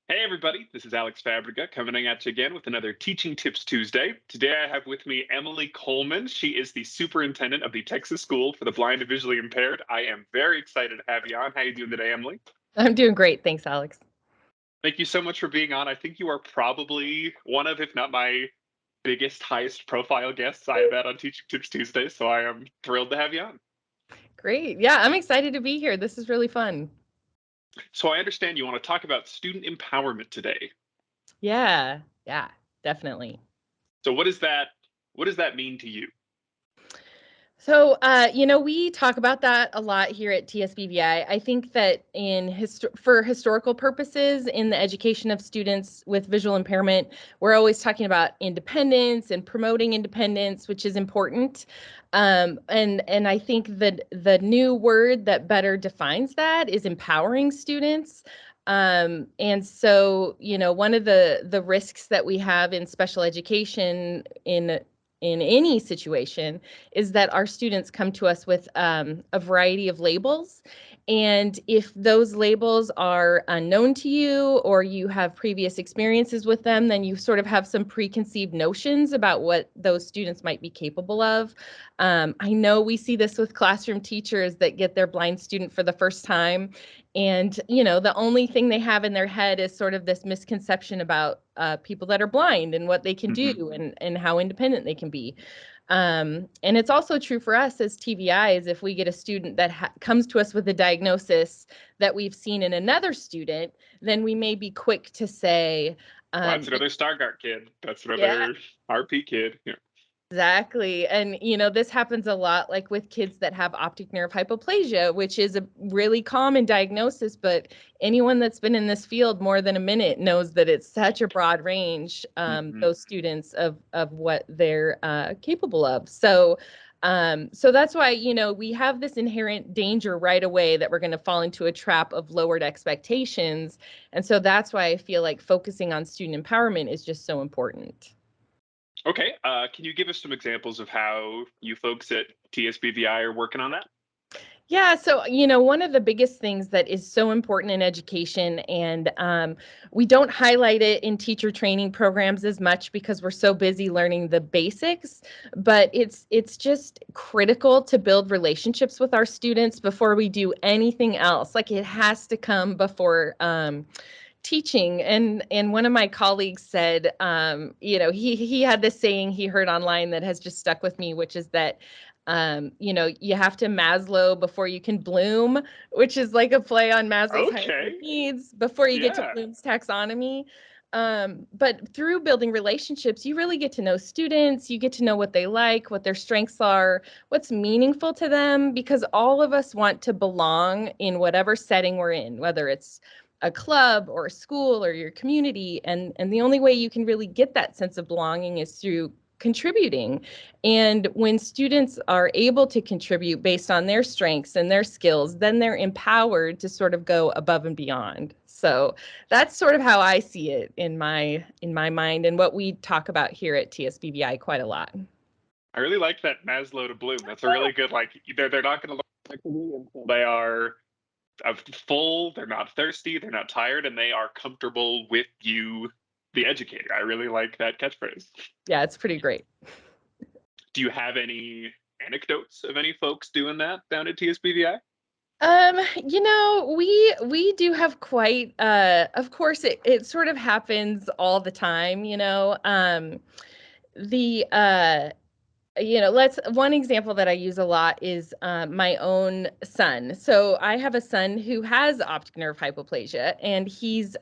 Hey everybody, this is Alex Fabrega coming at you again with another Teaching Tips Tuesday. Today I have with me Emily Coleman. She is the superintendent of the Texas School for the Blind and Visually Impaired. I am very excited to have you on. How you doing today, Emily? I'm doing great. Thanks, Alex. Thank you so much for being on. I think you are probably one of, if not my biggest, highest profile guests I have had on Teaching Tips Tuesday, so I am thrilled to have you on. Great. Yeah, I'm excited to be here. This is really fun. So I understand you want to talk about student empowerment today. Yeah, definitely. So what does that mean to you? So, we talk about that a lot here at TSBVI. I think that for historical purposes, in the education of students with visual impairment, we're always talking about independence and promoting independence, which is important. And I think that the new word that better defines that is empowering students. And so, one of the risks that we have in special education in any situation is that our students come to us with a variety of labels. And if those labels are unknown to you or you have previous experiences with them, then you sort of have some preconceived notions about what those students might be capable of. I know we see this with classroom teachers that get their blind student for the first time. And, the only thing they have in their head is sort of this misconception about people that are blind and what they can Mhm. do and how independent they can be. And it's also true for us as TVIs. If we get a student that comes to us with a diagnosis that we've seen in another student, then we may be quick to say, Well, that's um, another Stargart kid. That's yeah, another RP kid. Yeah. exactly. And, this happens a lot, like with kids that have optic nerve hypoplasia, which is a really common diagnosis. But anyone that's been in this field more than a minute knows that it's such a broad range, Mhm. those students of what they're capable of. So that's why, we have this inherent danger right away that we're going to fall into a trap of lowered expectations. And so that's why I feel like focusing on student empowerment is just so important. Okay. Can you give us some examples of how you folks at TSBVI are working on that? Yeah, so one of the biggest things that is so important in education, and we don't highlight it in teacher training programs as much because we're so busy learning the basics, but it's just critical to build relationships with our students before we do anything else. Like it has to come before teaching. And one of my colleagues said, he had this saying he heard online that has just stuck with me, which is that you have to Maslow before you can bloom, which is like a play on Maslow's hierarchy of Okay. needs before you get to Yeah. Bloom's taxonomy. But through building relationships, you really get to know students, you get to know what they like, what their strengths are, what's meaningful to them, because all of us want to belong in whatever setting we're in, whether it's a club or a school or your community. And the only way you can really get that sense of belonging is through contributing. And when students are able to contribute based on their strengths and their skills, then they're empowered to sort of go above and beyond. So that's sort of how I see it in my mind, and what we talk about here at TSBVI quite a lot. I really like that Maslow to Bloom. That's a really good they're not going to look until they are full, they're not thirsty, they're not tired, and they are comfortable with you, the educator. I really like that catchphrase. Yeah, it's pretty great. Do you have any anecdotes of any folks doing that down at TSBVI? We do have quite of course it sort of happens all the time, the let's one example that I use a lot is my own son. So I have a son who has optic nerve hypoplasia, and he's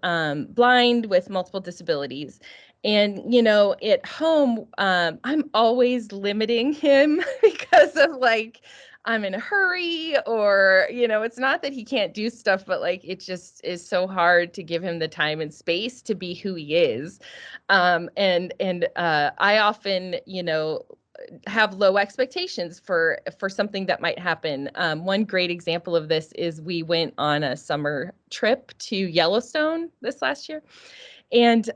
blind with multiple disabilities. And at home, I'm always limiting him because of like I'm in a hurry, or it's not that he can't do stuff, but like it just is so hard to give him the time and space to be who he is. And I often, have low expectations for something that might happen. One great example of this is we went on a summer trip to Yellowstone this last year, and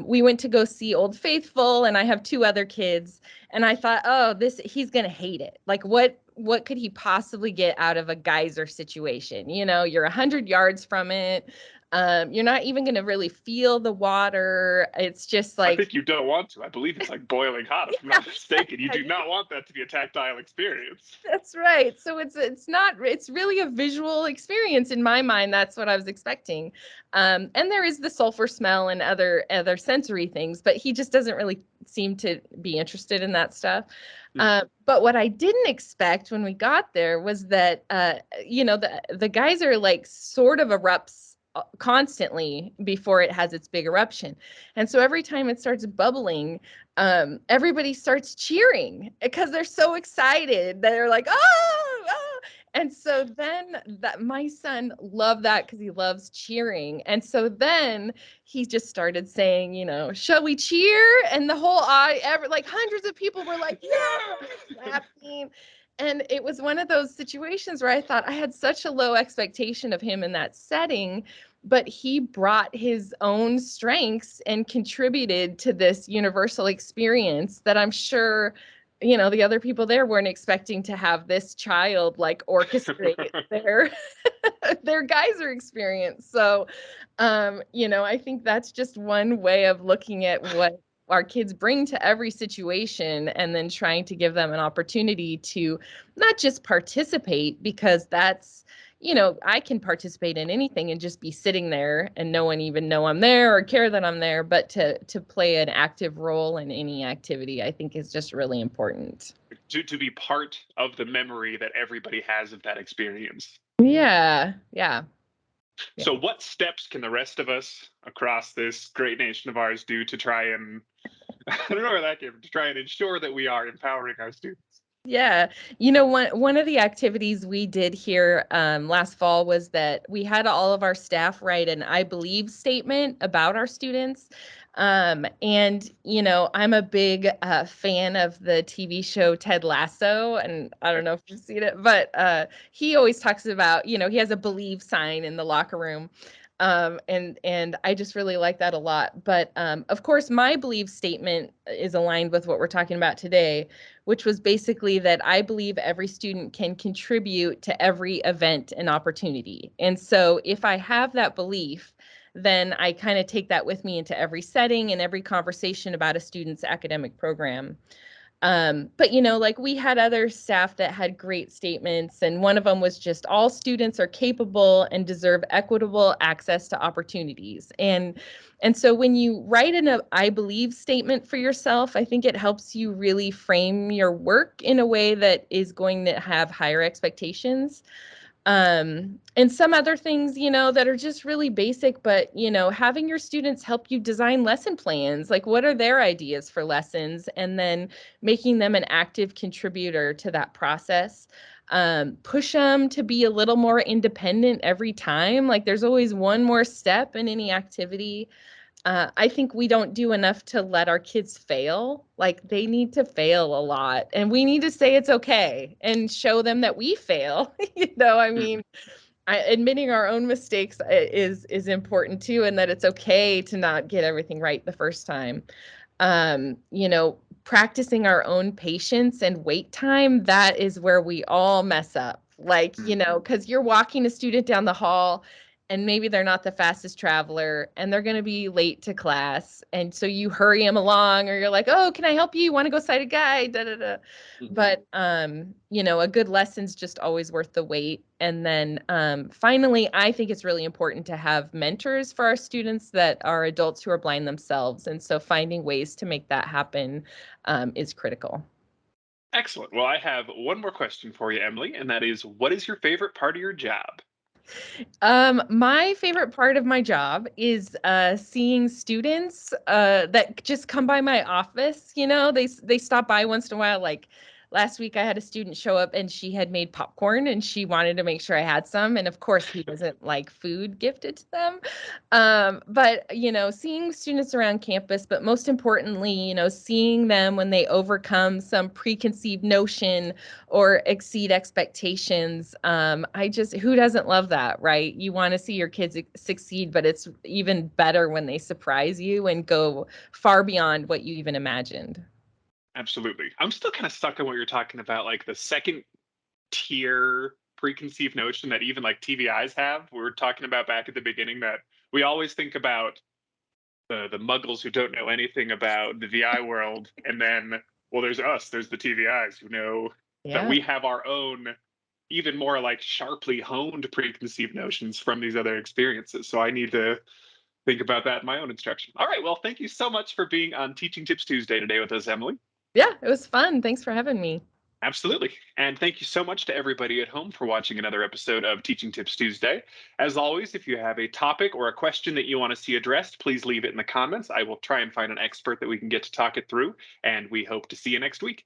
we went to go see Old Faithful, and I have two other kids, and I thought, oh, this he's gonna hate it. Like, what could he possibly get out of a geyser situation? You're 100 yards from it. You're not even going to really feel the water. It's just I like, think you don't want to. I believe it's like boiling hot, if I'm not mistaken. You do not want that to be a tactile experience. that's right. So it's not, it's really a visual experience in my mind. That's what I was expecting. And there is the sulfur smell and other sensory things, but he just doesn't really seem to be interested in that stuff. But what I didn't expect when we got there was that the geyser like sort of erupts constantly before it has its big eruption. And so every time it starts bubbling, everybody starts cheering because they're so excited. They're like, oh, oh. And so then that my son loved that because he loves cheering. And so then he just started saying, shall we cheer? And the whole like hundreds of people were like, yeah, clapping. And it was one of those situations where I thought I had such a low expectation of him in that setting, but he brought his own strengths and contributed to this universal experience that I'm sure the other people there weren't expecting to have this child like orchestrate their geyser experience. So I think that's just one way of looking at what our kids bring to every situation, and then trying to give them an opportunity to not just participate, because that's, I can participate in anything and just be sitting there and no one even know I'm there or care that I'm there, but to play an active role in any activity, I think is just really important. To be part of the memory that everybody has of that experience. Yeah, yeah. So, Yeah. what steps can the rest of us across this great nation of ours do to try and, I don't know where that came from, to try and ensure that we are empowering our students? Yeah. One of the activities we did here last fall was that we had all of our staff write an I believe statement about our students. And, I'm a big fan of the TV show Ted Lasso, and I don't know if you've seen it, but he always talks about, he has a believe sign in the locker room. And I just really like that a lot. But of course, my belief statement is aligned with what we're talking about today, which was basically that I believe every student can contribute to every event and opportunity. And so if I have that belief, then I kind of take that with me into every setting and every conversation about a student's academic program. But like we had other staff that had great statements, and one of them was just all students are capable and deserve equitable access to opportunities. And so when you write an I believe statement for yourself, I think it helps you really frame your work in a way that is going to have higher expectations. And some other things, that are just really basic, but, having your students help you design lesson plans, like what are their ideas for lessons, and then making them an active contributor to that process. Push them to be a little more independent every time. Like there's always one more step in any activity. I think we don't do enough to let our kids fail. Like they need to fail a lot, and we need to say it's okay and show them that we fail. I mean, admitting our own mistakes is important too, and that it's okay to not get everything right the first time. Practicing our own patience and wait time, that is where we all mess up. Like, because you're walking a student down the hall and maybe they're not the fastest traveler and they're going to be late to class. And so you hurry them along, or you're like, oh, can I help you? You want to go sight a guide? Da, da, da. But, a good lesson's just always worth the wait. And then finally, I think it's really important to have mentors for our students that are adults who are blind themselves. And so finding ways to make that happen is critical. Excellent. Well, I have one more question for you, Emily, and that is, what is your favorite part of your job? My favorite part of my job is seeing students that just come by my office. They stop by once in a while. Like last week, I had a student show up and she had made popcorn and she wanted to make sure I had some. And of course, he doesn't like food gifted to them. But seeing students around campus, but most importantly, seeing them when they overcome some preconceived notion or exceed expectations. Who doesn't love that, right? You want to see your kids succeed, but it's even better when they surprise you and go far beyond what you even imagined. Absolutely. I'm still kind of stuck on what you're talking about, like the second tier preconceived notion that even like TVIs have. We were talking about back at the beginning that we always think about the muggles who don't know anything about the VI world, and then well, there's us, there's the TVIs who know that Yeah. we have our own even more like sharply honed preconceived notions from these other experiences. So I need to think about that in my own instruction. All right, well, thank you so much for being on Teaching Tips Tuesday today with us, Emily. Yeah, it was fun. Thanks for having me. Absolutely. And thank you so much to everybody at home for watching another episode of Teaching Tips Tuesday. As always, if you have a topic or a question that you want to see addressed, please leave it in the comments. I will try and find an expert that we can get to talk it through, and we hope to see you next week.